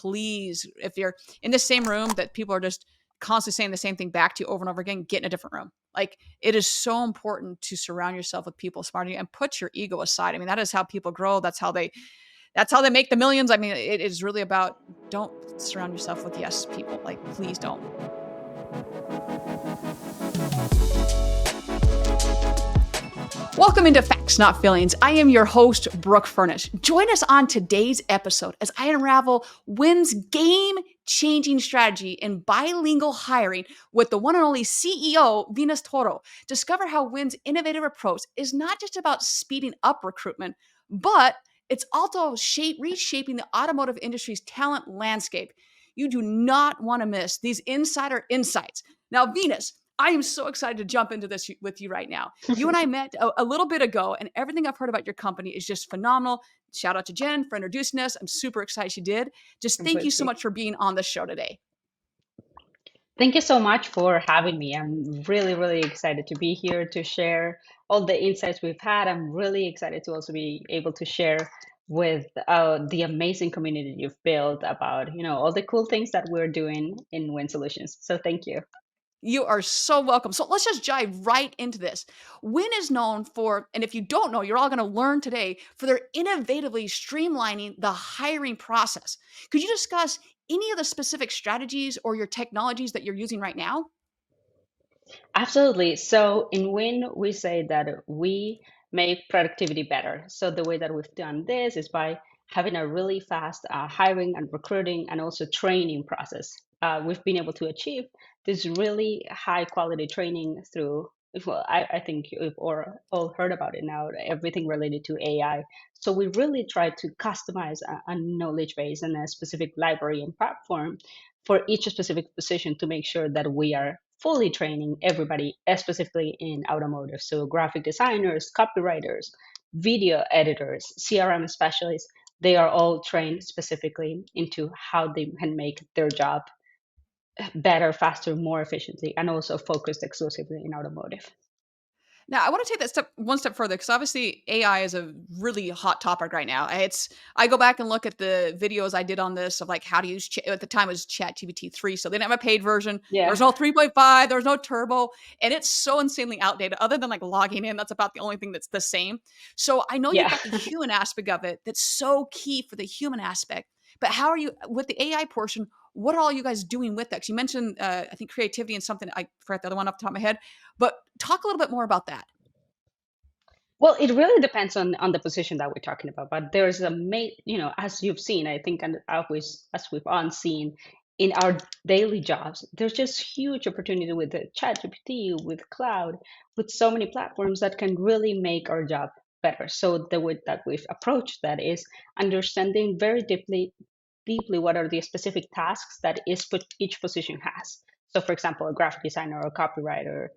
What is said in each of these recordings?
please, if you're in the same room that people are just constantly saying the same thing back to you over and over again, get in a different room. Like, it is so important to surround yourself with people smarter than you and put your ego aside. I mean, that is how people grow. That's how they make the millions. I mean, it is really about, don't surround yourself with yes people. Like, please don't. Welcome into Facts, Not Feelings. I am your host, Brooke Furniss. Join us on today's episode as I unravel WYN's game-changing strategy in bilingual hiring with the one and only CEO, Venus Toto. Discover how WYN's innovative approach is not just about speeding up recruitment, but it's also reshaping the automotive industry's talent landscape. You do not want to miss these insider insights. Now, Venus, I am so excited to jump into this with you right now. You and I met a little bit ago, and everything I've heard about your company is just phenomenal. Shout out to Jen for introducing us. I'm super excited she did. Just thank you so much for being on the show today. Thank you so much for having me. I'm really, really excited to be here to share all the insights we've had. I'm really excited to also be able to share with the amazing community you've built about, all the cool things that we're doing in WYN Solutions. So thank you. You are so welcome. So let's just dive right into this. WYN is known for, and if you don't know, you're all going to learn today, for their innovatively streamlining the hiring process. Could you discuss any of the specific strategies or your technologies that you're using right now? Absolutely. So in WYN, we say that we make productivity better. So the way that we've done this is by having a really fast hiring and recruiting and also training process. We've been able to achieve this really high quality training through, well, I think you've all heard about it now, everything related to AI. So we really try to customize a knowledge base and a specific library and platform for each specific position to make sure that we are fully training everybody, specifically in automotive. So graphic designers, copywriters, video editors, CRM specialists, they are all trained specifically into how they can make their job better, faster, more efficiently, and also focused exclusively in automotive. Now, I want to take that one step further, because obviously AI is a really hot topic right now. I go back and look at the videos I did on this of like how to use at the time it was ChatGPT 3, so they didn't have a paid version. There Yeah. was no 3.5, there was no turbo, and it's so insanely outdated. Other than like logging in, that's about the only thing that's the same. So I know you've Yeah. got the human aspect of it that's so key for the human aspect. But how are you with the AI portion? What are all you guys doing with that? 'Cause you mentioned, I think creativity and something. I forgot the other one off the top of my head. But talk a little bit more about that. Well, it really depends on the position that we're talking about. But there's as you've seen, I think, and always as we've all seen in our daily jobs, there's just huge opportunity with the ChatGPT, with cloud, with so many platforms that can really make our job better. So the way that we've approached that is understanding very deeply what are the specific tasks that each position has. So, for example, a graphic designer or a copywriter,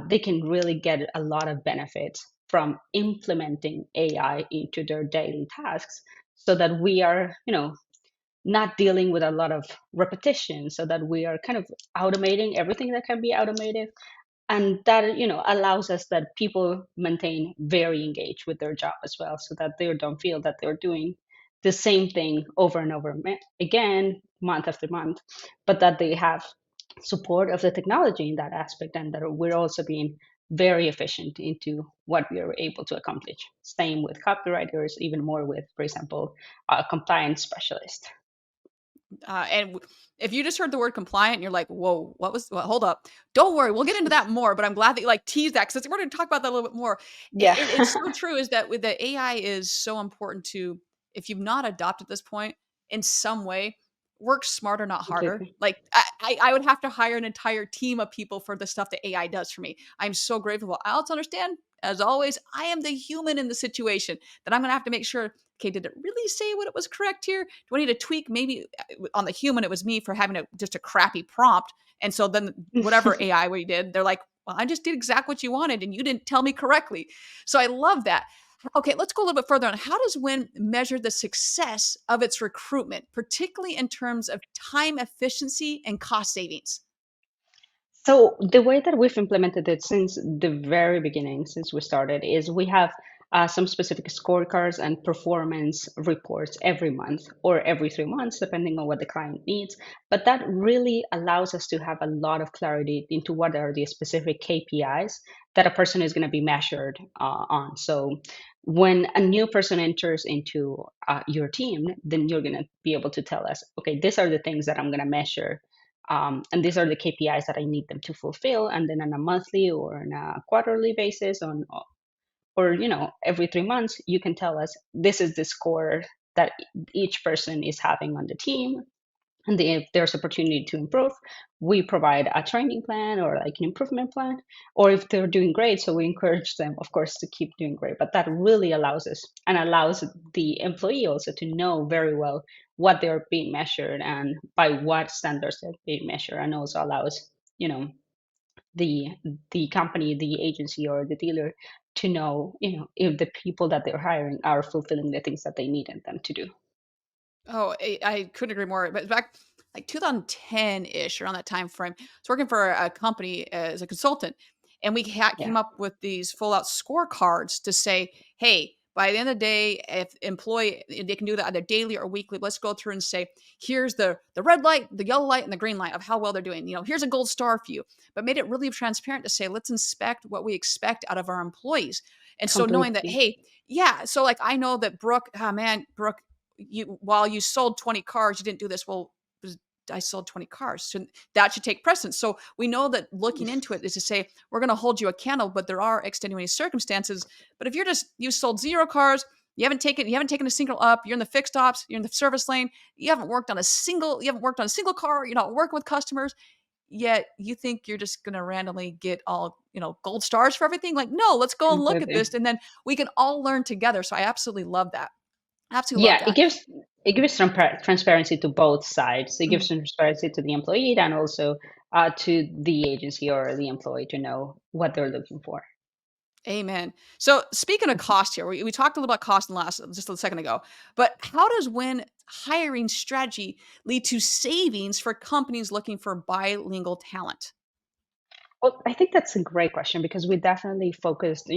they can really get a lot of benefit from implementing AI into their daily tasks, so that we are, not dealing with a lot of repetition, so that we are kind of automating everything that can be automated. And that, allows us that people maintain very engaged with their job as well, so that they don't feel that they're doing the same thing over and over again, month after month, but that they have support of the technology in that aspect, and that we're also being very efficient into what we are able to accomplish. Same with copywriters, even more with, for example, compliance specialists. If you just heard the word compliant and you're like, whoa, hold up. Don't worry. We'll get into that more, but I'm glad that you like teased that, because we're going to talk about that a little bit more. Yeah. It's so true, is that with the AI is so important to, if you've not adopted this point in some way, work smarter, not harder. Completely. Like I would have to hire an entire team of people for the stuff that AI does for me. I'm so grateful. I also understand, as always, I am the human in the situation, that I'm going to have to make sure, okay, did it really say what it was correct here? Do I need to tweak? Maybe on the human, it was me for having just a crappy prompt. And so then whatever AI we did, they're like, well, I just did exactly what you wanted and you didn't tell me correctly. So I love that. Okay, let's go a little bit further on. How does WYN measure the success of its recruitment, particularly in terms of time efficiency and cost savings? So the way that we've implemented it since the very beginning, since we started, is we have some specific scorecards and performance reports every month or every 3 months, depending on what the client needs. But that really allows us to have a lot of clarity into what are the specific KPIs that a person is going to be measured on. So when a new person enters into your team, then you're going to be able to tell us, okay, these are the things that I'm going to measure. And these are the KPIs that I need them to fulfill. And then on a monthly or on a quarterly basis, or every 3 months, you can tell us this is the score that each person is having on the team, and if there's opportunity to improve, we provide a training plan or like an improvement plan. Or if they're doing great, so we encourage them, of course, to keep doing great. But that really allows us and allows the employee also to know very well what they're being measured and by what standards they're being measured, and also allows you know the the company, the agency, or the dealer to know if the people that they're hiring are fulfilling the things that they needed them to do. Oh, I couldn't agree more. But back like 2010-ish, around that time frame, I was working for a company as a consultant, and we Yeah, came up with these full out scorecards to say, hey, by the end of the day, if employee they can do that either daily or weekly, let's go through and say, here's the red light, the yellow light, and the green light of how well they're doing. Here's a gold star for you, but made it really transparent to say, let's inspect what we expect out of our employees. And so knowing that, completely. hey, yeah, so like I know that Brooke, oh man, Brooke, while you sold 20 cars, you didn't do this. Well, I sold 20 cars. So that should take precedence. So we know that looking into it is to say, we're going to hold you accountable, but there are extenuating circumstances. But if you sold 0 cars, you haven't taken a single up, you're in the fixed ops, you're in the service lane, you haven't worked on a single car, you're not working with customers, yet you think you're just going to randomly get all, gold stars for everything. Like, no, let's go and look at this. Completely. And then we can all learn together. So I absolutely love that. Absolutely love Yeah, that. it gives transparency to both sides. It gives Mhm. transparency to the employee and also to the agency or the employee to know what they're looking for. Amen. So speaking of cost here, we talked a little about cost in last just a second ago, but how does WYN hiring strategy lead to savings for companies looking for bilingual talent? Well, I think that's a great question because we definitely focused,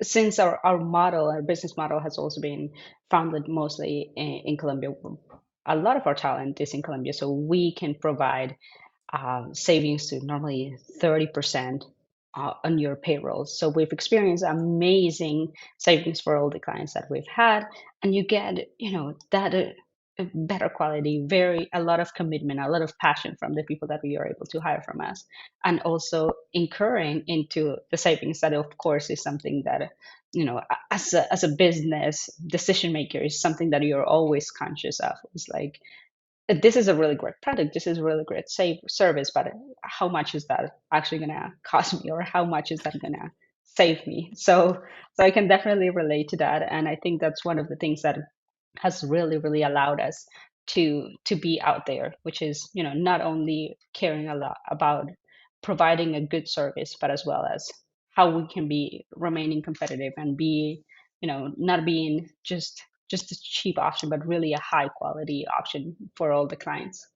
since our model, our business model has also been founded mostly in Colombia. A lot of our talent is in Colombia, so we can provide savings to normally 30% on your payroll. So we've experienced amazing savings for all the clients that we've had, and you get, that better quality, very a lot of commitment, a lot of passion from the people that we are able to hire from us, and also incurring into the savings. That, of course, is something that as a business decision maker is something that you're always conscious of. It's like this is a really great product, this is a really great service, but how much is that actually going to cost me, or how much is that going to save me? So I can definitely relate to that, and I think that's one of the things that has really allowed us to be out there, which is not only caring a lot about providing a good service, but as well as how we can be remaining competitive and be not being just a cheap option, but really a high quality option for all the clients.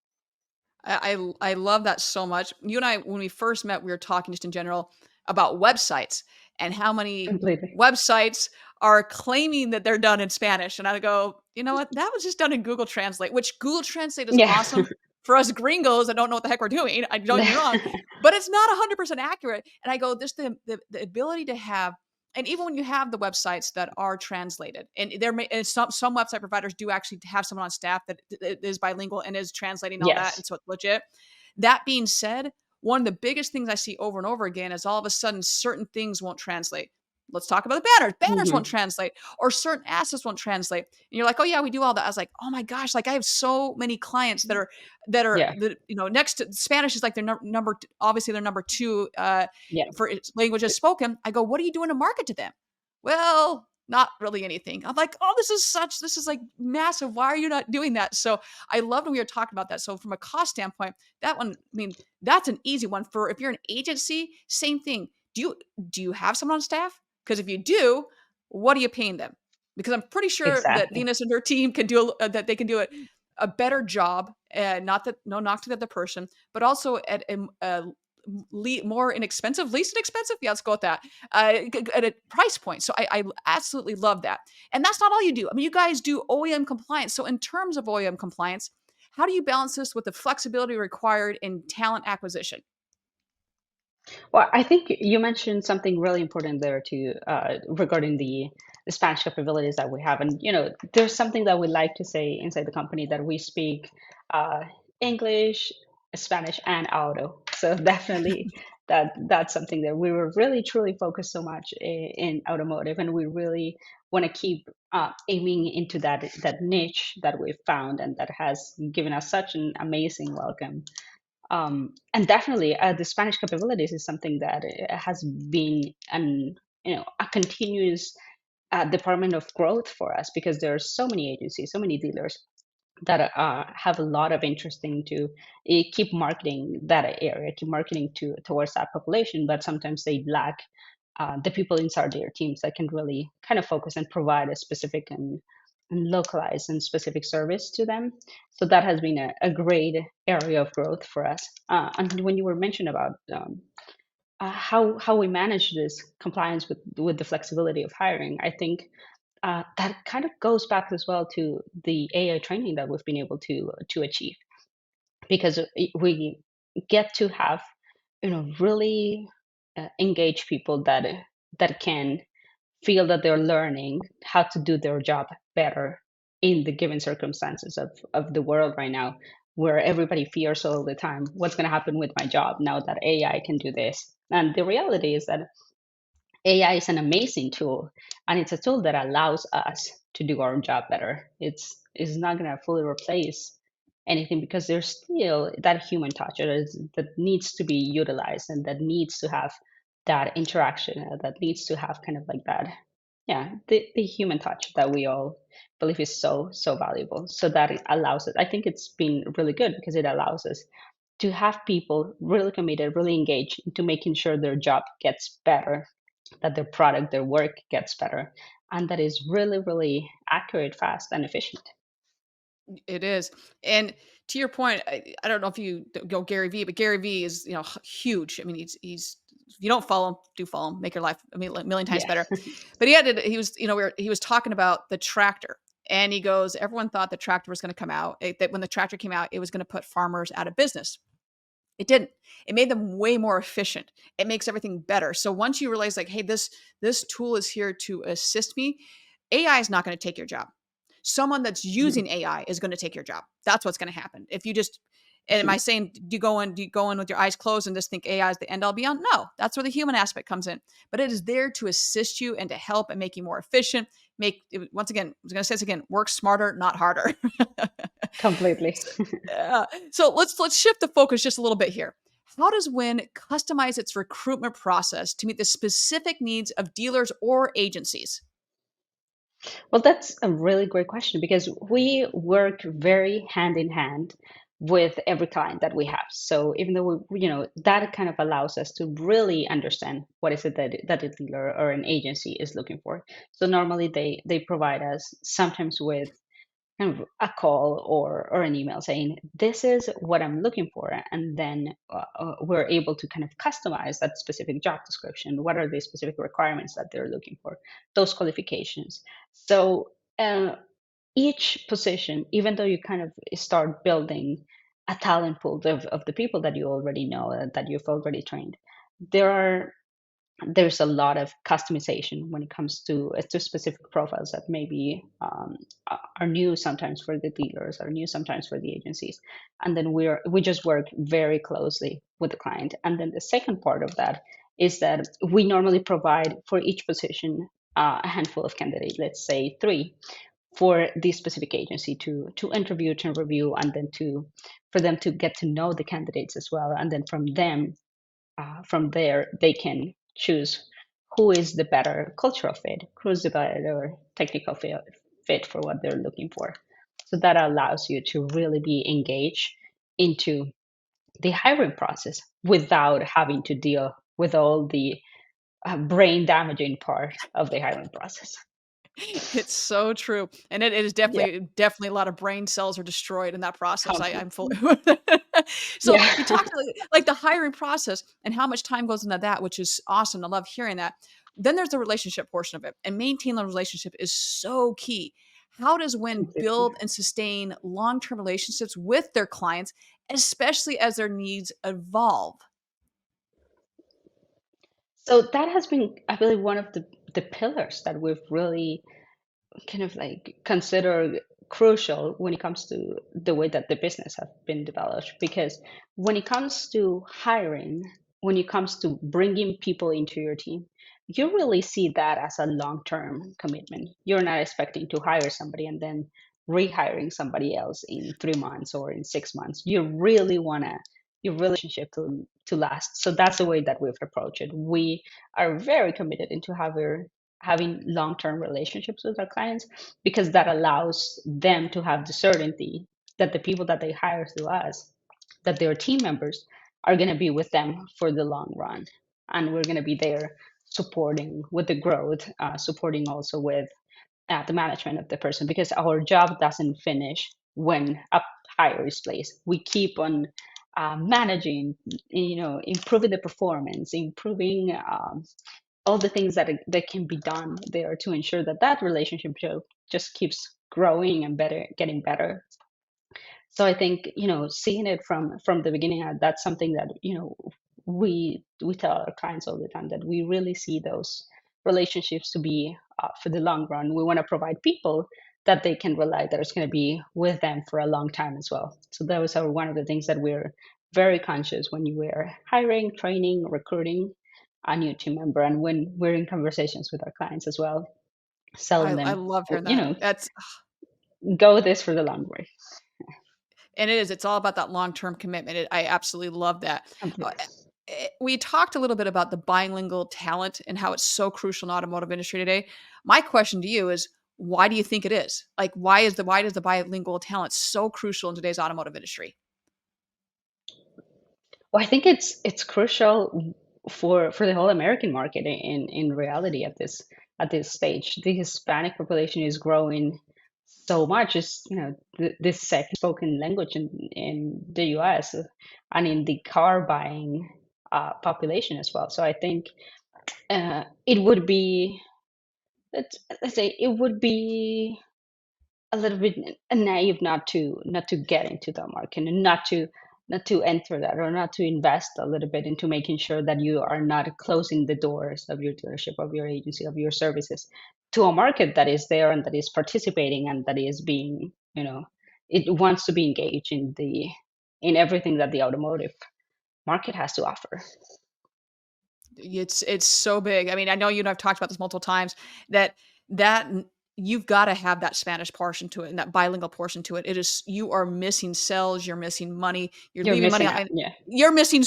I love that so much. You and I, when we first met, we were talking just in general about websites and how many Completely. websites are claiming that they're done in Spanish. And I go, you know what? That was just done in Google Translate, which Google Translate is Yeah. awesome for us gringos that don't know what the heck we're doing. I don't get me wrong, but it's not 100% accurate. And I go, this the ability to have, and even when you have the websites that are translated, and and some website providers do actually have someone on staff that is bilingual and is translating all that, Yes. and so it's legit. That being said, one of the biggest things I see over and over again is all of a sudden certain things won't translate. Let's talk about the banners. Banners won't Hmm. translate, or certain assets won't translate. And you're like, oh yeah, we do all that. I was like, oh my gosh, like I have so many clients Yeah. next to Spanish is like their number, obviously their number 2 Yeah. for languages spoken. I go, what are you doing to market to them? Well, not really anything. I'm like, oh, this is like massive. Why are you not doing that? So I loved when we were talking about that. So from a cost standpoint, that one, I mean, that's an easy one for if you're an agency, same thing. Do you have someone on staff? Because if you do, what are you paying them? Because I'm pretty sure that Exactly. Venus and her team can do that. They can do a better job. Not that no knock to the other person, but also at more inexpensive, least inexpensive. Yeah, let's go with that. At a price point. So I absolutely love that. And that's not all you do. I mean, you guys do OEM compliance. So in terms of OEM compliance, how do you balance this with the flexibility required in talent acquisition? Well, I think you mentioned something really important there too, regarding the Spanish capabilities that we have. And, there's something that we like to say inside the company that we speak uh, English, Spanish, and auto. So definitely that's something that we were really truly focused so much in automotive, and we really want to keep aiming into that niche that we've found and that has given us such an amazing welcome. And definitely, the Spanish capabilities is something that has been a continuous department of growth for us because there are so many agencies, so many dealers that have a lot of interest in to keep marketing that area, keep marketing towards that population, but sometimes they lack the people inside their teams that can really kind of focus and provide a specific and localized and specific service to them. So that has been a great area of growth for us. And when you were mentioning about how we manage this compliance with the flexibility of hiring, I think that kind of goes back as well to the AI training that we've been able to achieve because we get to have really engaged people that can feel that they're learning how to do their job better in the given circumstances of the world right now, where everybody fears all the time what's going to happen with my job now that AI can do this. And the reality is that AI is an amazing tool, and it's a tool that allows us to do our job better. It's not going to fully replace anything because there's still that human touch that needs to be utilized and that needs to have that interaction, that needs to have kind of like that, yeah, the human touch that we all believe is so valuable. So that it allows it. I think it's been really good because it allows us to have people really committed, really engaged into making sure their job gets better, that their product, their work gets better, and that is really, really accurate, fast, and efficient. It is. And to your point, I don't know if you go Gary Vee, but Gary Vee is, huge. I mean, he's if you don't follow him, do follow him, make your life a million times Yeah. better. But he was, he was talking about the tractor. And he goes, everyone thought the tractor was going to come out. That when the tractor came out, it was going to put farmers out of business. It didn't. It made them way more efficient. It makes everything better. So once you realize like, hey, this tool is here to assist me, AI is not going to take your job. Someone that's Mhm. using AI is going to take your job. That's what's going to happen. If you just and am I saying do you go in with your eyes closed and just think AI is the end all be all? No, that's where the human aspect comes in. But it is there to assist you and to help and make you more efficient. Once again, I was going to say this again, work smarter, not harder. Completely. So let's shift the focus just a little bit here. How does WYN customize its recruitment process to meet the specific needs of dealers or agencies? Well, that's a really great question because we work very hand in hand with every client that we have. So even though that kind of allows us to really understand what is it that a dealer or an agency is looking for. So normally they provide us sometimes with kind of a call or an email saying this is what I'm looking for, and then we're able to kind of customize that specific job description. What are the specific requirements that they're looking for, those qualifications. So each position, even though you kind of start building a talent pool of the people that you already know, that you've already trained, there are there's a lot of customization when it comes to specific profiles that maybe are new sometimes for the dealers, are new sometimes for the agencies, and then we just work very closely with the client. And then the second part of that is that we normally provide for each position a handful of candidates, let's say three, for the specific agency to interview, to review, and then to for them to get to know the candidates as well, and then from there, they can choose who is the better cultural fit, who's the better technical fit for what they're looking for. So that allows you to really be engaged into the hiring process without having to deal with all the brain damaging part of the hiring process. It's so true, and it is Yeah, definitely a lot of brain cells are destroyed in that process. I'm fully completely. So Yeah. we talked like the hiring process and how much time goes into that, which is awesome. I love hearing that. Then there's the relationship portion of it, and maintaining the relationship is so key. How does WYN Completely. build and sustain long-term relationships with their clients, especially as their needs evolve? So that has been, I believe, one of the pillars that we've really kind of like consider crucial when it comes to the way that the business have been developed, because when it comes to hiring, when it comes to bringing people into your team, you really see that as a long-term commitment. You're not expecting to hire somebody and then rehiring somebody else in 3 months or in 6 months. You really want to your relationship to last. So that's the way that we've approached it. We are very committed into having long-term relationships with our clients, because that allows them to have the certainty that the people that they hire through us, that their team members are going to be with them for the long run, and we're going to be there supporting with the growth, supporting also with the management of the person, because our job doesn't finish when a hire is placed. We keep on managing, improving the performance, improving all the things that can be done there to ensure that that relationship just keeps growing and better, getting better. So I think, seeing it from the beginning, that's something that, we tell our clients all the time, that we really see those relationships to be for the long run. We want to provide people that they can rely, that is going to be with them for a long time as well. So that was one of the things that we're very conscious when you were hiring, training, recruiting a new team member, and when we're in conversations with our clients as well, I selling I them, love hearing that. That's go with this for the long way. and it is, it's all about that long-term commitment. I absolutely love that. Uh, Completely. we talked a little bit about the bilingual talent and how it's so crucial in automotive industry today. My question to you is, why do you think it is? Like, why does the bilingual talent so crucial in today's automotive industry? Well, I think it's crucial for the whole American market in reality at this stage. The Hispanic population is growing so much. It's, this second spoken language in the US, and in the car buying population as well. So I think it would be, let's say it would be a little bit naive not to get into the market, and not to enter that, or not to invest a little bit into making sure that you are not closing the doors of your dealership, of your agency, of your services, to a market that is there and that is participating and that is being, it wants to be engaged in everything that the automotive market has to offer. It's so big. I mean, I know you and I've talked about this multiple times that that you've got to have that Spanish portion to it and that bilingual portion to it. It is, you are missing sales, you're missing money, you're You're leaving money missing out. on, Yeah.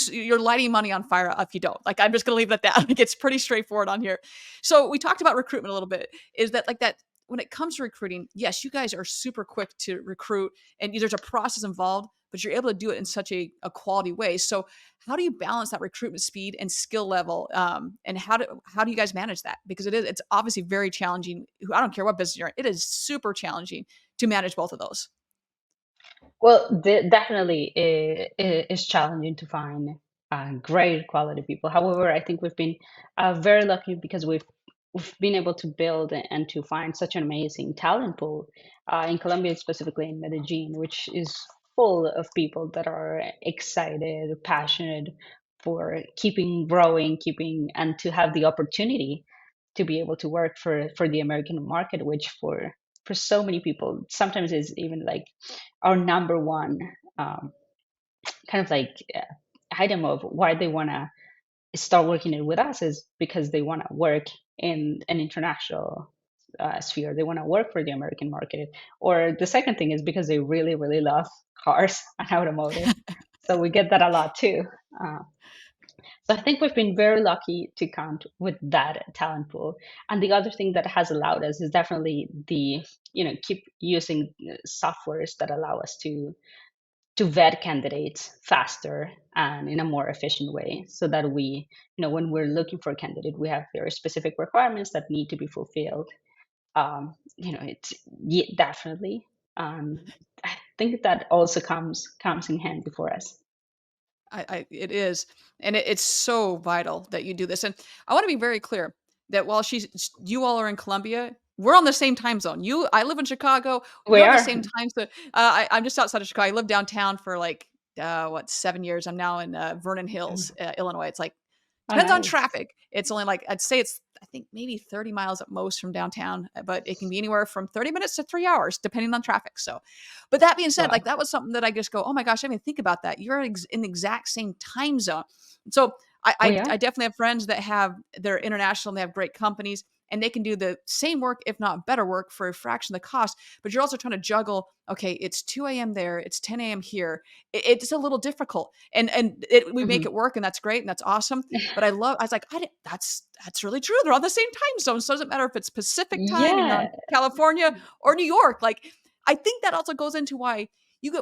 you're lighting money on fire if you don't. Like, I'm just going to leave it at that. Like, it's pretty straightforward on here. So we talked about recruitment a little bit. Is that like that? When it comes to recruiting, yes, you guys are super quick to recruit, and there's a process involved, but you're able to do it in such a quality way. So how do you balance that recruitment speed and skill level? And how do you guys manage that? Because it's obviously very challenging. I don't care what business you're in, it is super challenging to manage both of those. Well, definitely is challenging to find great quality people. However, I think we've been very lucky, because we've been able to build and to find such an amazing talent pool in Colombia, specifically in Medellin, which is full of people that are excited, passionate for keeping growing, keeping, and to have the opportunity to be able to work for the American market, which for so many people sometimes is even like our number one um, kind of like item of why they want to start working it with us, is because they want to work in an international sphere. They want to work for the American market. Or the second thing is because they really, really love cars and automotive. So we get that a lot too. Uh, so I think we've been very lucky to count with that talent pool. And the other thing that has allowed us is definitely keep using softwares that allow us to vet candidates faster and in a more efficient way, so that we, when we're looking for a candidate, we have very specific requirements that need to be fulfilled. It's, yeah, definitely. I think that also comes in handy for us. It is, and it's so vital that you do this. And I want to be very clear that while you all are in Colombia, we're on the same time zone. I live in Chicago. We We're on the are. same time. So I'm just outside of Chicago. I lived downtown for like 7 years. I'm now in Vernon Hills, Illinois. It's like Oh, depends on nice. traffic. It's only like I'd say it's I think maybe 30 miles at most from downtown, but it can be anywhere from 30 minutes to 3 hours depending on traffic. So, but that being said, like Wow. that was something that I just go, oh my gosh, I didn't even think about that. You're in the exact same time zone. So We are. I definitely have friends that they're international and they have great companies and they can do the same work, if not better work, for a fraction of the cost. But you're also trying to juggle, okay, it's 2 a.m. there, it's 10 a.m. here. It's a little difficult. We make Mhm. it work and that's great and that's awesome. But I was like, that's really true. They're on the same time zone. So it doesn't matter if it's Pacific time and you're on Yeah. California or New York. Like I think that also goes into why you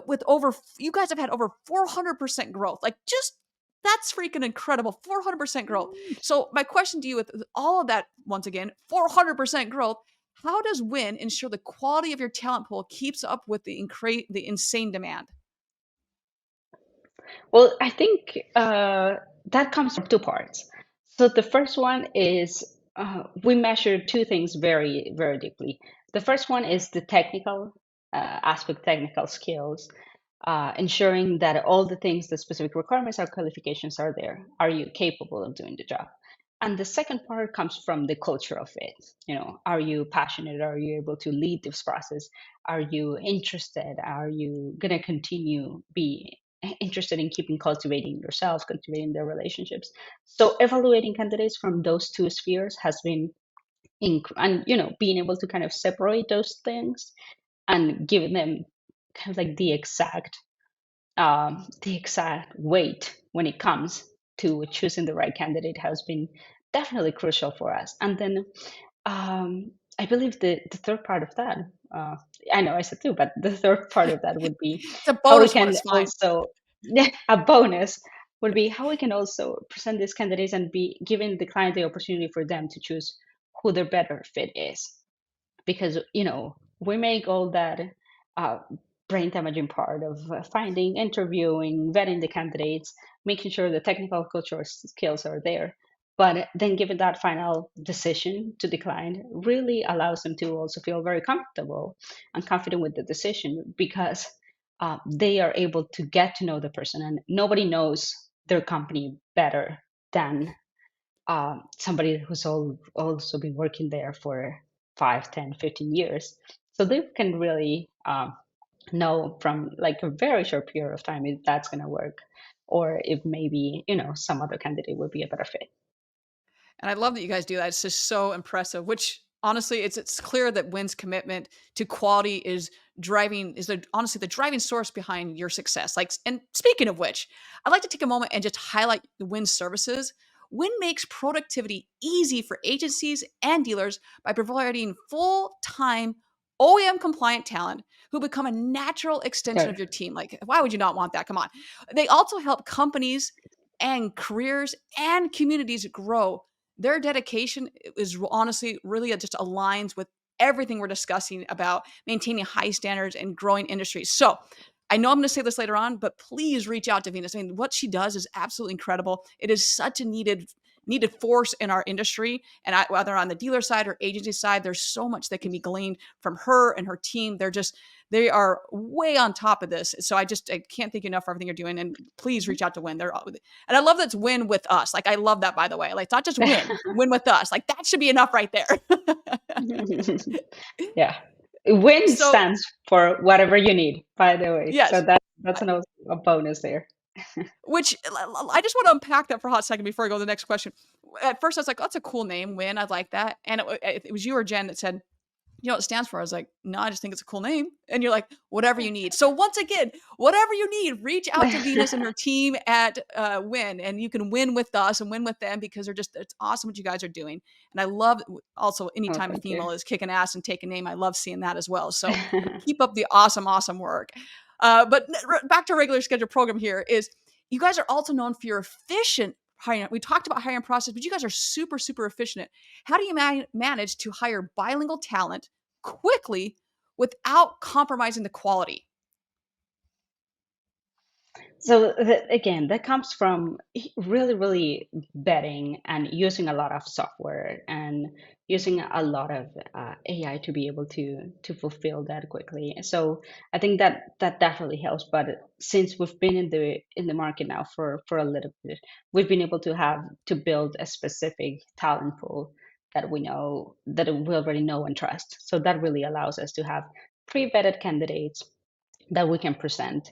guys have had over 400% growth. Like just that's freaking incredible. 400% growth. So my question to you with all of that, once again, 400% growth, how does WYN ensure the quality of your talent pool keeps up with the insane demand? Well, I think that comes from two parts. So the first one is we measure two things very, very deeply. The first one is the technical aspect, technical skills, ensuring that all the things, the specific requirements or qualifications are there. Are you capable of doing the job? And the second part comes from the culture of it. You know, are you passionate? Are you able to lead this process? Are you interested? Are you gonna continue be interested in keeping cultivating yourself, cultivating their relationships? So evaluating candidates from those two spheres has been and being able to kind of separate those things and give them kind of like the exact weight when it comes to choosing the right candidate has been definitely crucial for us. And then I believe the third part of that, uh, I know I said two, but the third part of that would be It's a how we bonus one. can It's fine. also, a bonus would be how we can also present these candidates and be giving the client the opportunity for them to choose who their better fit is, because we make all that uh, brain damaging part of finding, interviewing, vetting the candidates, making sure the technical cultural skills are there, but then giving that final decision to the client really allows them to also feel very comfortable and confident with the decision, because they are able to get to know the person, and nobody knows their company better than somebody who's also been working there for 5, 10, 15 years. So they can really know from like a very short period of time if that's going to work, or if maybe, some other candidate would be a better fit. And I love that you guys do that. It's just so impressive, which honestly, it's clear that WYN's commitment to quality honestly the driving source behind your success. Like, and speaking of which, I'd like to take a moment and just highlight the WYN services. WYN makes productivity easy for agencies and dealers by providing full-time OEM compliant talent who become a natural extension Good. of your team. Like, why would you not want that? Come on. They also help companies and careers and communities grow. Their dedication is honestly really just aligns with everything we're discussing about maintaining high standards and growing industries. So I know I'm going to say this later on, but please reach out to Venus. I mean, what she does is absolutely incredible. It is such a needed force in our industry. And whether on the dealer side or agency side, there's so much that can be gleaned from her and her team. They are way on top of this. So I can't thank you enough for everything you're doing. And please reach out to WYN. And I love that it's WYN with us. Like I love that, by the way. Like it's not just WYN with us. Like that should be enough right there. Yeah. WIN So stands for whatever you need, by the way. So yes, that's a bonus there. which I just want to unpack that for a hot second before I go to the next question. At first, I was like, "Oh, that's a cool name, WYN. I like that." And it was you or Jen that said, "You know what it stands for?" I was like, "No, I just think it's a cool name." And you're like, "Whatever you need." So once again, whatever you need, reach out to Venus and her team at WYN, and you can win with us and win with them because it's awesome what you guys are doing. And I love also Oh, anytime a thank you. female is kicking ass and taking name, I love seeing that as well. So keep up the awesome work. But back to regular schedule program here is you guys are also known for your efficient hiring. We talked about hiring process, but you guys are super efficient. How do you manage to hire bilingual talent quickly without compromising the quality? So again, that comes from really, really betting and using a lot of software and using a lot of AI to be able to fulfill that quickly. So I think that that definitely helps. But since we've been in the market now for a little bit, we've been able to have to build a specific talent pool that we know that we already know and trust. So that really allows us to have pre-vetted candidates that we can present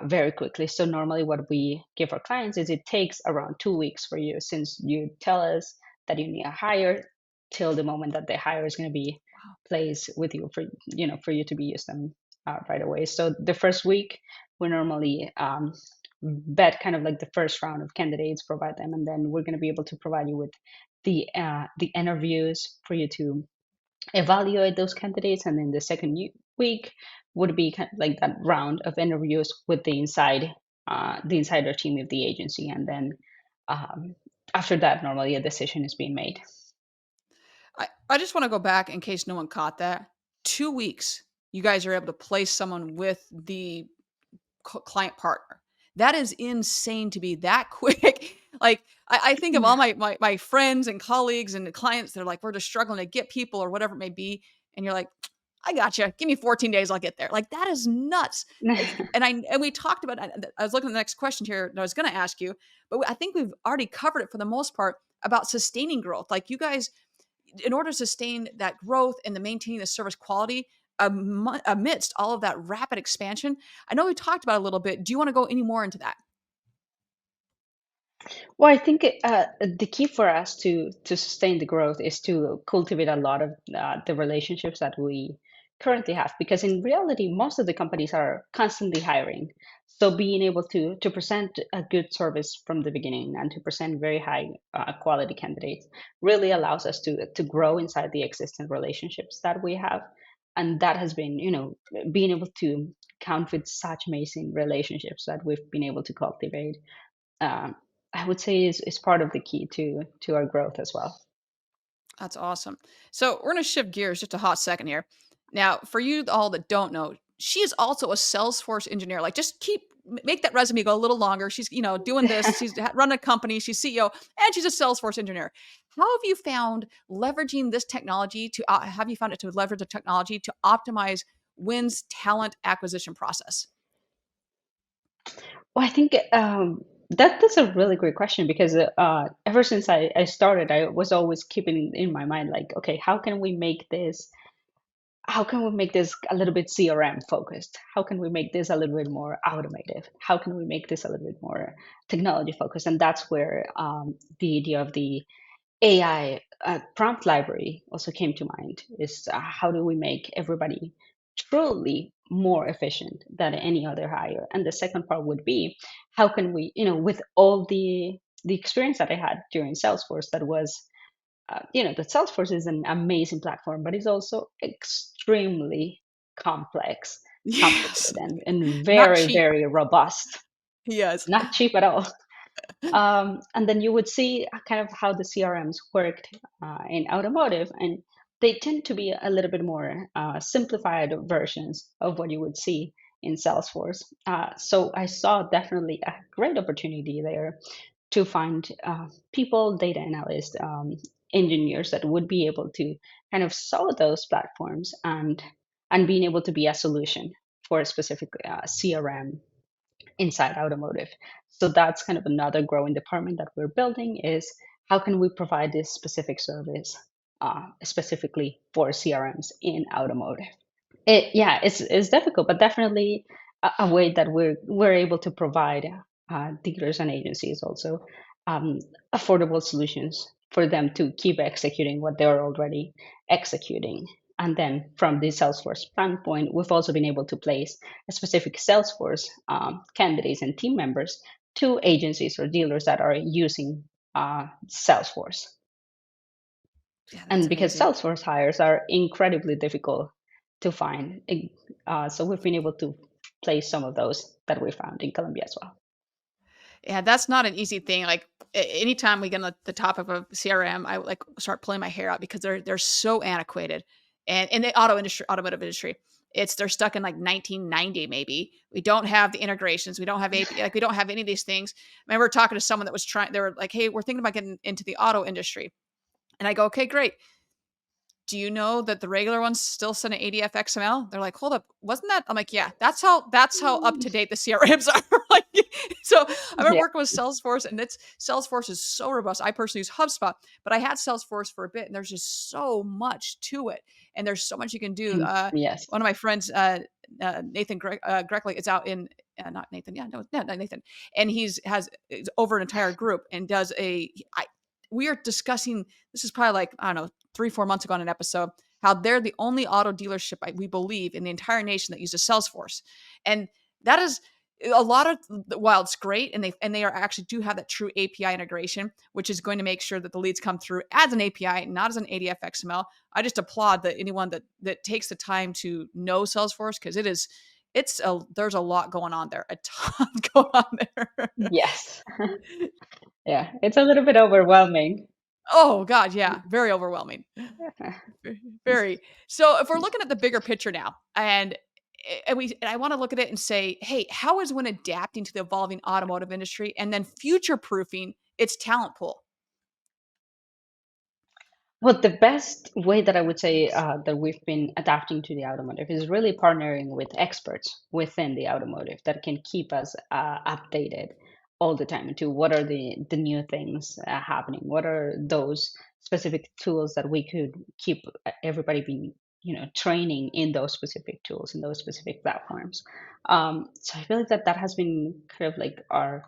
very quickly. So normally what we give our clients is it takes around 2 weeks for you since you tell us that you need a hire till the moment that the hire is going to be placed with you for for you to be used them right away. So the first week we normally vet kind of like the first round of candidates, provide them, and then we're going to be able to provide you with the interviews for you to evaluate those candidates, and then the second week would be kind of like that round of interviews with the insider team of the agency, and then um, after that, normally a decision is being made. I just want to go back in case no one caught that. 2 weeks, you guys are able to place someone with the client partner. That is insane to be that quick. Like I think of all Yeah. my friends and colleagues and the clients. They're like, we're just struggling to get people or whatever it may be. And you're like, I got you. Give me 14 days. I'll get there. Like that is nuts. Like, and we talked about, I was looking at the next question here that I was going to ask you, but I think we've already covered it for the most part about sustaining growth. Like you guys, in order to sustain that growth and the maintaining the service quality amidst all of that rapid expansion, I know we talked about it a little bit. Do you want to go any more into that? Well, I think the key for us to sustain the growth is to cultivate a lot of the relationships that we currently have, because in reality, most of the companies are constantly hiring. So being able to present a good service from the beginning and to present very high quality candidates really allows us to grow inside the existing relationships that we have, and that has been being able to count with such amazing relationships that we've been able to cultivate, um, I would say is part of the key to our growth as well. That's awesome. So we're going to shift gears just a hot second here. Now, for you all that don't know, she is also a Salesforce engineer. Like, just make that resume go a little longer. She's doing this. She's run a company. She's CEO, and she's a Salesforce engineer. How have you found leveraging this technology to have you found it to leverage the technology to optimize WYN's talent acquisition process? Well, I think that's a really great question, because ever since I started, I was always keeping in my mind like, okay, how can we make this a little bit CRM focused? How can we make this a little bit more automated? How can we make this a little bit more technology focused? And that's where the idea of the AI prompt library also came to mind. Is how do we make everybody truly more efficient than any other hire? And the second part would be, how can we, with all the experience that I had during Salesforce, that was, that Salesforce is an amazing platform, but it's also extremely complex, Yes, complicated, and not very, cheap. very robust. Yes. Not cheap at all. And then you would see kind of how the CRMs worked in automotive, and they tend to be a little bit more simplified versions of what you would see in Salesforce. So I saw definitely a great opportunity there to find people, data analysts, engineers that would be able to kind of solve those platforms and being able to be a solution for a specific CRM inside automotive. So that's kind of another growing department that we're building, is how can we provide this specific service specifically for CRMs in automotive. Yeah, it's difficult, but definitely a way that we're able to provide dealers and agencies also um, affordable solutions for them to keep executing what they're already executing. And then from the Salesforce standpoint, we've also been able to place a specific Salesforce candidates and team members to agencies or dealers that are using Salesforce. Yeah, that's And because amazing. Salesforce hires are incredibly difficult to find, so we've been able to place some of those that we found in Colombia as well. Yeah, that's not an easy thing. Like anytime we get on the topic of CRM, I like start pulling my hair out because they're so antiquated, and in the automotive industry. They're stuck in like 1990 maybe. We don't have the integrations. We don't have API. Like we don't have any of these things. I remember talking to someone that was trying. They were like, "Hey, we're thinking about getting into the auto industry," and I go, "Okay, great. Do you know that the regular ones still send an ADF XML?" They're like, hold up, wasn't that? I'm like, yeah, that's how up to date the CRMs are. Like, so I remember Yeah. working with Salesforce, and it's Salesforce is so robust. I personally use HubSpot, but I had Salesforce for a bit, and there's just so much to it, and there's so much you can do. Yes. One of my friends, Nathan Greckley, is out in not Nathan, yeah, no, not Nathan, and has over an entire group and does we are discussing, this is probably like, I don't know, 3-4 months ago on an episode, how they're the only auto dealership, we believe, in the entire nation that uses Salesforce. And that is a lot of, while it's great, and they are actually do have that true API integration, which is going to make sure that the leads come through as an API, not as an ADF XML. I just applaud that anyone that takes the time to know Salesforce, because there's a lot going on there, a ton going on there. Yes. Yeah. It's a little bit overwhelming. Oh God, yeah, very overwhelming. Very. So if we're looking at the bigger picture now, and I want to look at it and say, hey, how is WYN adapting to the evolving automotive industry and then future proofing its talent pool? Well, the best way that I would say that we've been adapting to the automotive is really partnering with experts within the automotive that can keep us updated all the time into what are the new things happening, what are those specific tools that we could keep everybody being, training in those specific tools in those specific platforms. So I feel like that has been kind of like our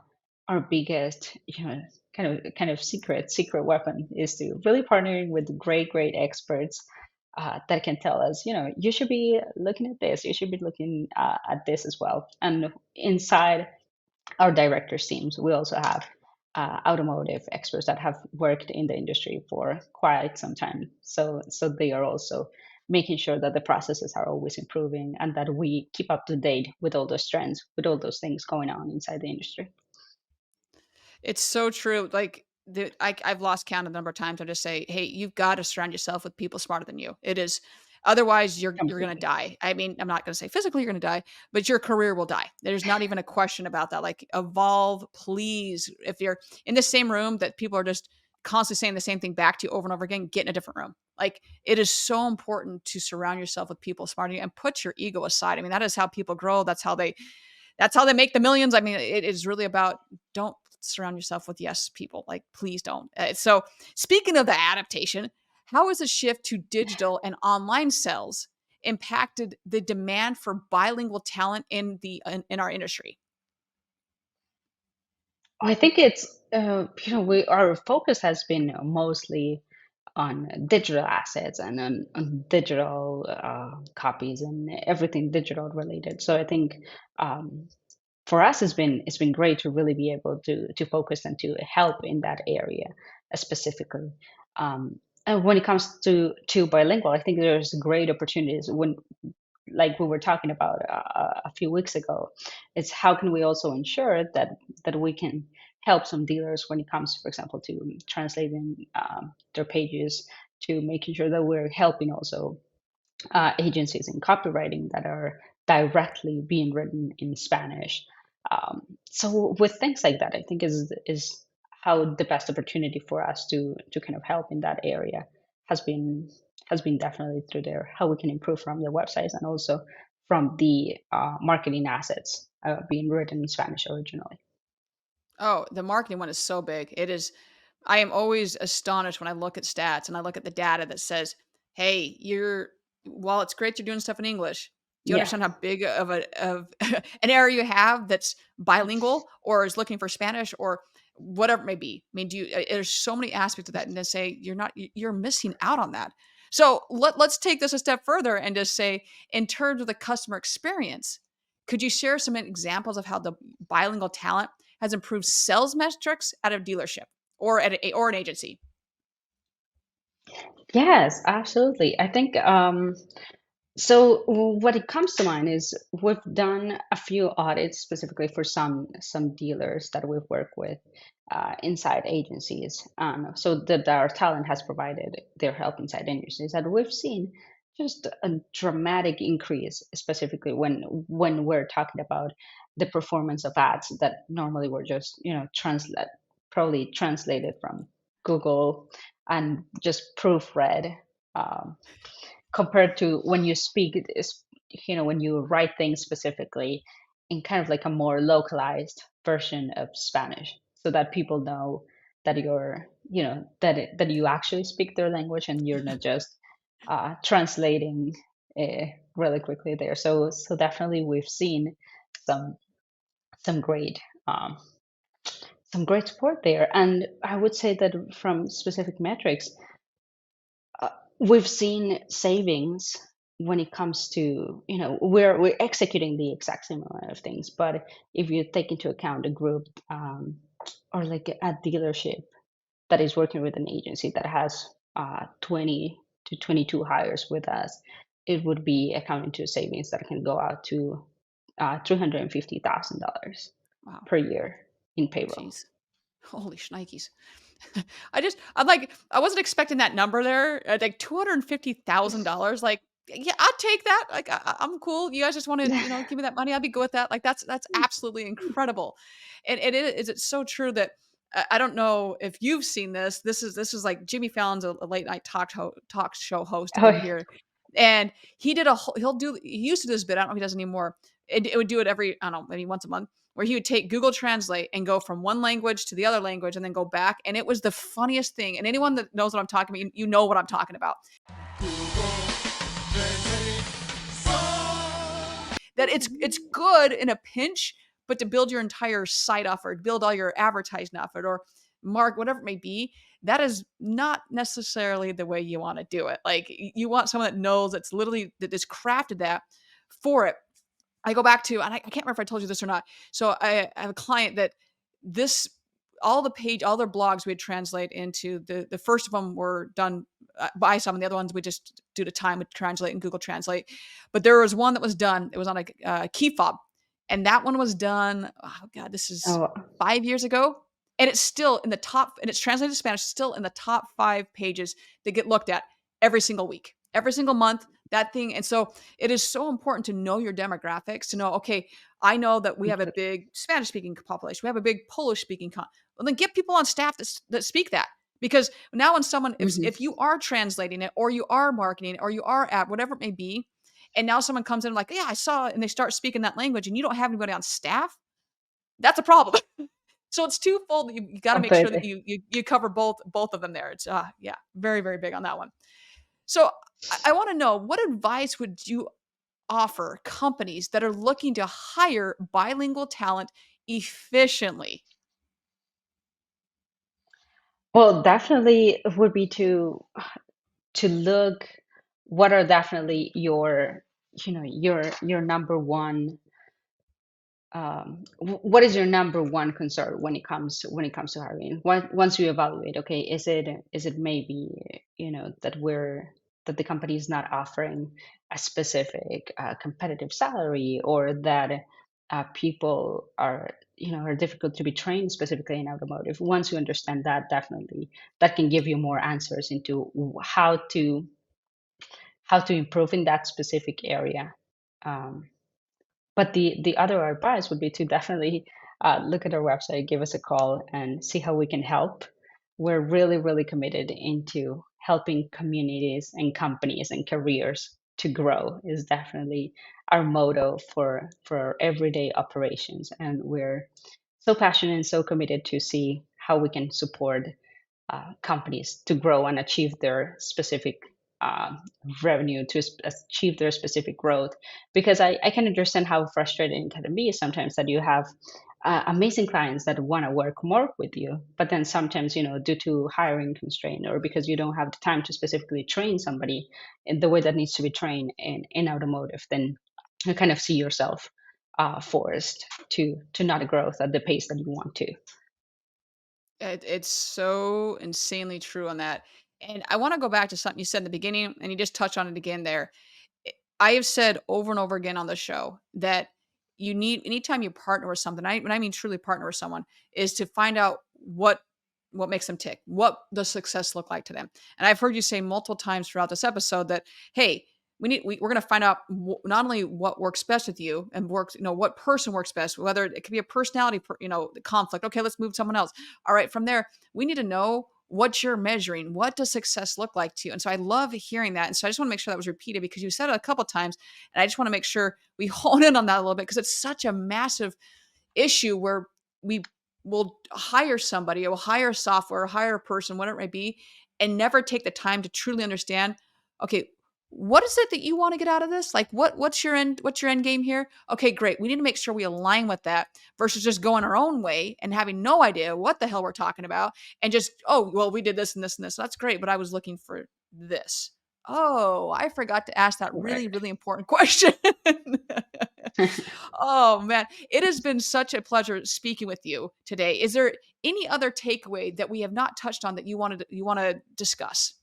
biggest, kind of secret weapon is to really partnering with great experts that can tell us, you should be looking at this, you should be looking at this as well. And inside our directors teams, we also have automotive experts that have worked in the industry for quite some time. So they are also making sure that the processes are always improving and that we keep up to date with all those trends, with all those things going on inside the industry. It's so true. Like I've lost count of the number of times I just say, "Hey, you've got to surround yourself with people smarter than you." It is, otherwise you're gonna Completely. die. I mean, I'm not gonna say physically you're gonna die, but your career will die. There's not even a question about that. Like, evolve, please. If you're in the same room that people are just constantly saying the same thing back to you over and over again, get in a different room. Like, it is so important to surround yourself with people smarter than you and put your ego aside. I mean, that is how people grow. That's how they make the millions. I mean, it is really about, don't surround yourself with yes people. Like, please don't. So, speaking of the adaptation, how has the shift to digital and online sales impacted the demand for bilingual talent in our industry? I think it's we our focus has been mostly on digital assets and on digital copies and everything digital related. So I think for us it's been great to really be able to focus and to help in that area specifically. And when it comes to bilingual, I think there's great opportunities when, like we were talking about a few weeks ago, it's how can we also ensure that we can help some dealers when it comes, for example, to translating their pages, to making sure that we're helping also agencies in copywriting that are directly being written in Spanish. So with things like that, I think is how the best opportunity for us to kind of help in that area has been has been definitely through there. How we can improve from the websites and also from the marketing assets being written in Spanish originally. Oh, the marketing one is so big. It is. I am always astonished when I look at stats and I look at the data that says, "Hey, while it's great you're doing stuff in English, do you Yeah. understand how big of an area you have that's bilingual or is looking for Spanish or whatever it may be?" I mean, there's so many aspects of that, and to say you're missing out on that. So let's take this a step further and just say, in terms of the customer experience, could you share some examples of how the bilingual talent has improved sales metrics at a dealership or or an agency? Yes, absolutely. I think so. What it comes to mind is we've done a few audits specifically for some dealers that we've worked with inside agencies. So that our talent has provided their help inside agencies, and we've seen just a dramatic increase, specifically when we're talking about the performance of ads that normally were just translate probably translated from Google and just proofread, um, compared to when you speak it is, when you write things specifically in kind of like a more localized version of Spanish, so that people know that you're that you actually speak their language and you're not just translating really quickly there. So definitely we've seen some some great um, some great support there. And I would say that from specific metrics, uh, we've seen savings when it comes to, we're executing the exact same amount of things, but if you take into account a group, or like a dealership that is working with an agency that has 20 to 22 hires with us, it would be accounting to savings that can go out to $350,000 Wow. per year in payroll. Jeez. Holy shnikes. I'm like, I wasn't expecting that number there. Like $250,000. Like, yeah, I'll take that. Like, I'm cool. You guys just want to, give me that money. I'll be good with that. Like, that's absolutely incredible. And it's so true that I don't know if you've seen this. This is like Jimmy Fallon's a late night talk show host Oh, in here, and he did a whole. He used to do this bit. I don't know if he does anymore. It would do it every, I don't know, maybe once a month, where he would take Google Translate and go from one language to the other language and then go back. And it was the funniest thing. And anyone that knows what I'm talking about, you know what I'm talking about. That it's good in a pinch, but to build your entire site off or build all your advertising off it or mark whatever it may be, that is not necessarily the way you want to do it. Like you want someone that knows that's literally that is crafted that for it. I go back to, and I can't remember if I told you this or not. So I have a client that this, all their blogs we'd translate into the first of them were done by someone. The other ones we just, due to time, would translate in Google Translate. But there was one that was done. It was on a key fob. And that one was done, oh God, this is oh, 5 years ago. And it's still in the top, and it's translated to Spanish, still in the top 5 pages that get looked at every single week, every single month, that thing. And so it is so important to know your demographics, to know, okay, I know that we have a big Spanish speaking population. We have a big Polish speaking. Well, then get people on staff that speak that. Because now when someone, mhm. if you are translating it or you are marketing it or you are at whatever it may be, and now someone comes in like, yeah, I saw it, and they start speaking that language and you don't have anybody on staff, that's a problem. So it's twofold. You got to make sure that Completely. you cover both of them there. It's yeah, very, very big on that one. So I want to know, what advice would you offer companies that are looking to hire bilingual talent efficiently? Well, definitely it would be to look what are definitely your number one, what is your number one concern when it comes to hiring. Once you evaluate, okay, is it maybe that the company is not offering a specific competitive salary, or that people are difficult to be trained specifically in automotive. Once you understand that, definitely that can give you more answers into how to improve in that specific area. Um, but the other advice would be to definitely look at our website, give us a call, and see how we can help. We're really, really committed into helping communities and companies and careers to grow. Is definitely our motto for our everyday operations, and we're so passionate and so committed to see how we can support companies to grow and achieve their specific um, revenue, to achieve their specific growth. Because I can understand how frustrating it can be sometimes that you have amazing clients that want to work more with you, but then sometimes, due to hiring constraint, or because you don't have the time to specifically train somebody in the way that needs to be trained in automotive, then you kind of see yourself forced to not growth at the pace that you want to. It's so insanely true on that. And I want to go back to something you said in the beginning, and you just touched on it again there. I have said over and over again on the show that you need, anytime you partner with something, when I mean truly partner with someone, is to find out what makes them tick, what does success look like to them. And I've heard you say multiple times throughout this episode that, hey, we're going to find out not only what works best with you and works, what person works best, whether it could be a personality, conflict. Okay, let's move someone else. All right, from there, we need to know what you're measuring. What does success look like to you? And so I love hearing that. And so I just want to make sure that was repeated because you said it a couple times, and I just want to make sure we hone in on that a little bit because it's such a massive issue where we will hire somebody or will hire software or hire a person, whatever it might be, and never take the time to truly understand, okay, what is it that you want to get out of this? Like what's your end game here? Okay, great. We need to make sure we align with that versus just going our own way and having no idea what the hell we're talking about and just, oh, well, we did this and this and this. That's great, but I was looking for this. Oh, I forgot to ask that really, Correct. really important question. Oh man, it has been such a pleasure speaking with you today. Is there any other takeaway that we have not touched on that you want to discuss?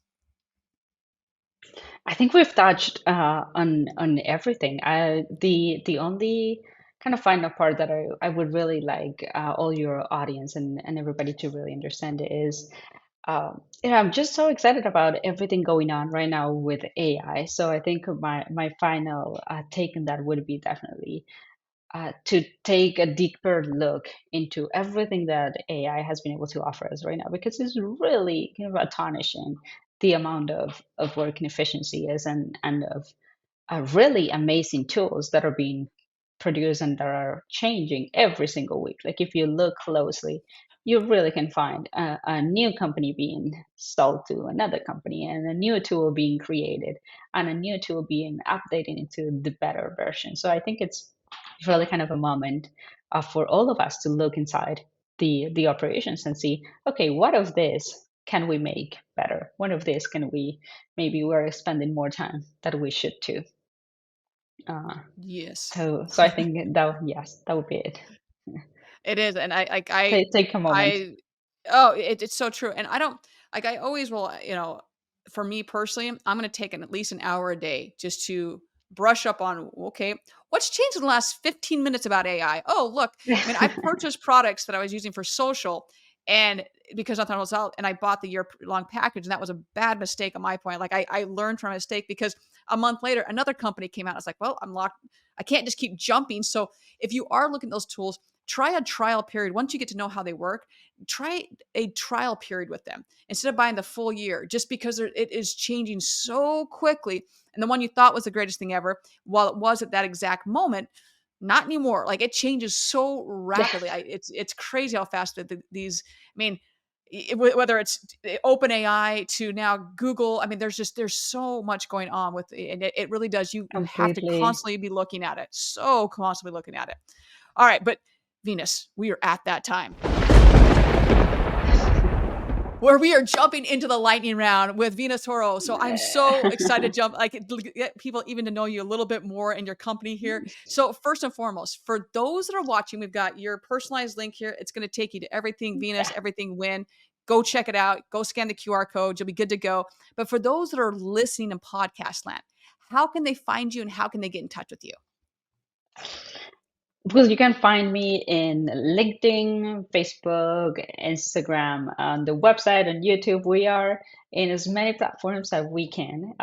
I think we've touched on everything. The only kind of final part that I would really like all your audience and everybody to really understand is, I'm just so excited about everything going on right now with AI. So I think my final take on that would be definitely to take a deeper look into everything that AI has been able to offer us right now, because it's really kind of astonishing the amount of work and efficiency is, and of really amazing tools that are being produced and that are changing every single week. Like if you look closely, you really can find a new company being sold to another company, and a new tool being created, and a new tool being updated into the better version. So I think it's really kind of a moment for all of us to look inside the operations and see, okay, what of this can we make better? What of this can we, maybe we're spending more time that we should too. Uh, Yes. so I think that, yes, that would be it. It is, and Take a moment. I oh, it's so true, and I don't like, I always will, for me personally, I'm gonna take at least an hour a day just to brush up on, okay, what's changed in the last 15 minutes about AI? Oh, look, I mean, I've purchased products that I was using for social, and because nothing was out, and I bought the year-long package, and that was a bad mistake on my point. Like, I learned from a mistake because a month later, another company came out. I was like, well, I'm locked. I can't just keep jumping. So if you are looking at those tools, try a trial period. Once you get to know how they work, try a trial period with them instead of buying the full year, just because it is changing so quickly. And the one you thought was the greatest thing ever, while it was at that exact moment, not anymore. Like it changes so rapidly. It's crazy how fast these. I mean, whether it's open AI to now Google. I mean, there's so much going on with, and it really does. You have to Completely. constantly be looking at it. So constantly looking at it. All right, but Venus, we are at that time where we are jumping into the lightning round with Venus Toro. So I'm so excited to jump, like get people even to know you a little bit more in your company here. So first and foremost, for those that are watching, we've got your personalized link here. It's going to take you to everything Venus, everything WYN. Go check it out. Go scan the QR code. You'll be good to go. But for those that are listening in podcast land, how can they find you and how can they get in touch with you? Well, you can find me in LinkedIn, Facebook, Instagram, on the website, and YouTube. We are in as many platforms as we can.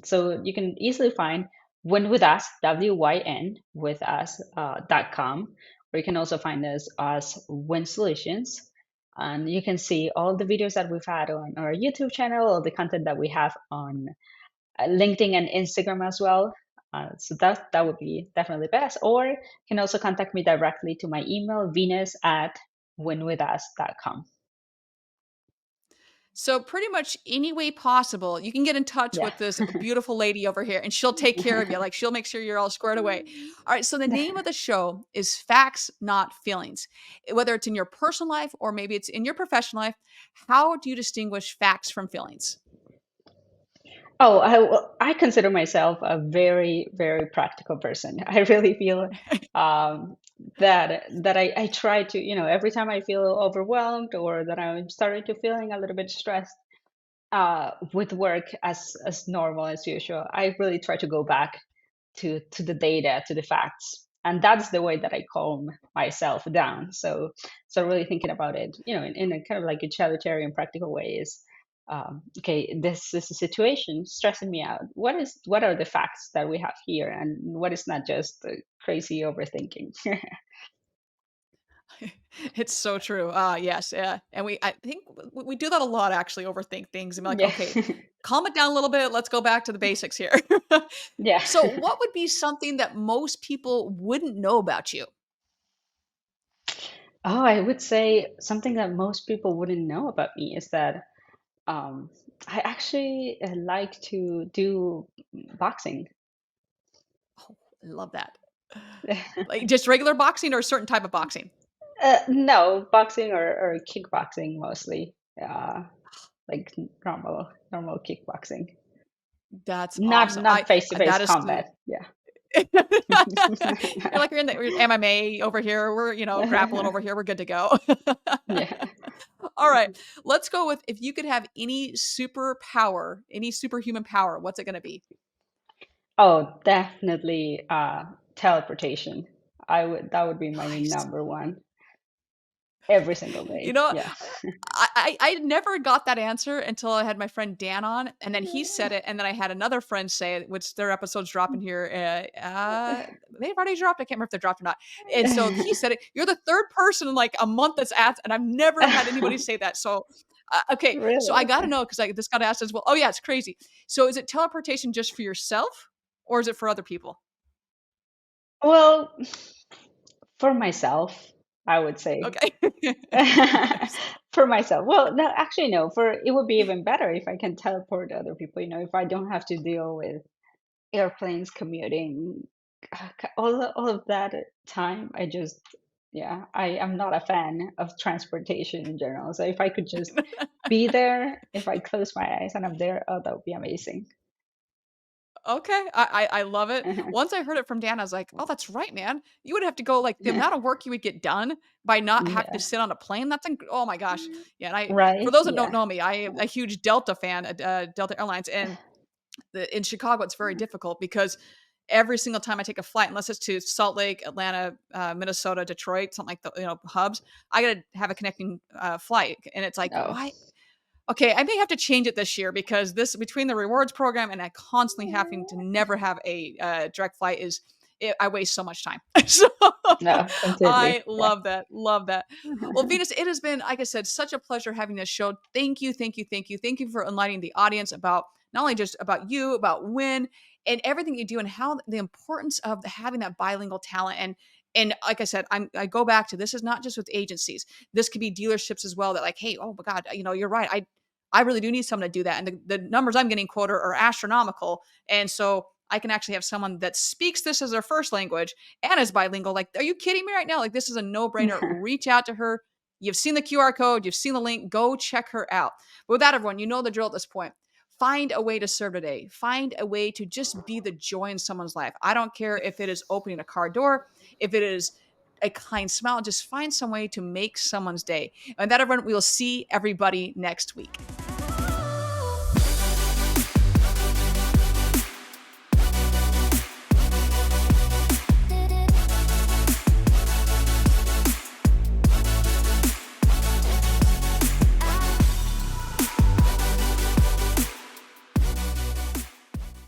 So you can easily find Win with Us, WYN with us, .com, or you can also find us as Win Solutions. And you can see all the videos that we've had on our YouTube channel, all the content that we have on LinkedIn and Instagram as well. So that would be definitely best. Or you can also contact me directly to my email, venus@winwithus.com. So pretty much any way possible, you can get in touch Yeah. with this beautiful lady over here and she'll take care of you. Like she'll make sure you're all squared away. All right. So the name of the show is Facts, Not Feelings. Whether it's in your personal life or maybe it's in your professional life, how do you distinguish facts from feelings? Oh, well, I consider myself a very, very practical person. I really feel um, that I try to, every time I feel overwhelmed or that I'm starting to feeling a little bit stressed, with work as normal as usual, I really try to go back to the data, to the facts, and that's the way that I calm myself down. So really thinking about it, in a kind of like utilitarian, practical ways. okay, this is a situation stressing me out. What are the facts that we have here, and what is not just crazy overthinking? It's so true. Yes, yeah, and I think we do that a lot actually, overthink things and be like, Yeah. "Okay, calm it down a little bit, let's go back to the basics here." Yeah. So, what would be something that most people wouldn't know about you? Oh, I would say something that most people wouldn't know about me is that um, I actually like to do boxing. Oh, I love that. Like, just regular boxing or a certain type of boxing? No, boxing or kickboxing mostly. Like normal kickboxing. That's Not awesome. not face to face That is sweet. combat. Yeah. You're like, we're MMA over here, we're, grappling over here, we're good to go. Yeah. All right, let's go with if you could have any superpower, any superhuman power, what's it gonna be? Oh, definitely teleportation. That would be my Nice. number one every single You day. know, Yeah. I never got that answer until I had my friend Dan on, and then he said it, and then I had another friend say it, which their episode's dropping here. They've already dropped. I can't remember if they're dropped or not. And so he said it. You're the third person in like a month that's asked, and I've never had anybody say that. So, okay, so I Really? got to know because I this got asked as well. Oh yeah, it's crazy. So is it teleportation just for yourself, or is it for other people? Well, for myself, I would say. Okay. Nice. For myself. Well, no, actually, no. For it would be even better if I can teleport to other people. If I don't have to deal with airplanes, commuting, all of that time. Yeah, I am not a fan of transportation in general. So if I could just be there, if I close my eyes and I'm there, oh, that would be amazing. Okay, I love it. Once I heard it from Dan, I was like, "Oh, that's right, man. You would have to go like the amount of work you would get done by not having to Yeah. sit on a plane. Oh my gosh, yeah." And for Right? those that don't Yeah. know me, I am a huge Delta fan, Delta Airlines, and in Chicago, it's very difficult because every single time I take a flight, unless it's to Salt Lake, Atlanta, Minnesota, Detroit, something like the hubs, I gotta have a connecting flight, and it's like, Oh. why? Okay, I may have to change it this year because this between the rewards program and I constantly having to never have a direct flight I waste so much time. So No, completely. I Yeah. love that. Love that. Well, Venus, it has been, like I said, such a pleasure having this show. Thank you, thank you, thank you. Thank you for enlightening the audience about not only just about you, about WYN and everything you do and how the importance of having that bilingual talent and like I said, I go back to this is not just with agencies. This could be dealerships as well that like, hey, oh my God, you're right. I really do need someone to do that. And the numbers I'm getting quoted are astronomical. And so I can actually have someone that speaks this as their first language and is bilingual. Like, are you kidding me right now? Like, this is a no brainer. Reach out to her. You've seen the QR code, you've seen the link. Go check her out. But with that, everyone, you know the drill at this point. Find a way to serve today. Find a way to just be the joy in someone's life. I don't care if it is opening a car door, if it is a kind smile, just find some way to make someone's day. And that, everyone, we will see everybody next week.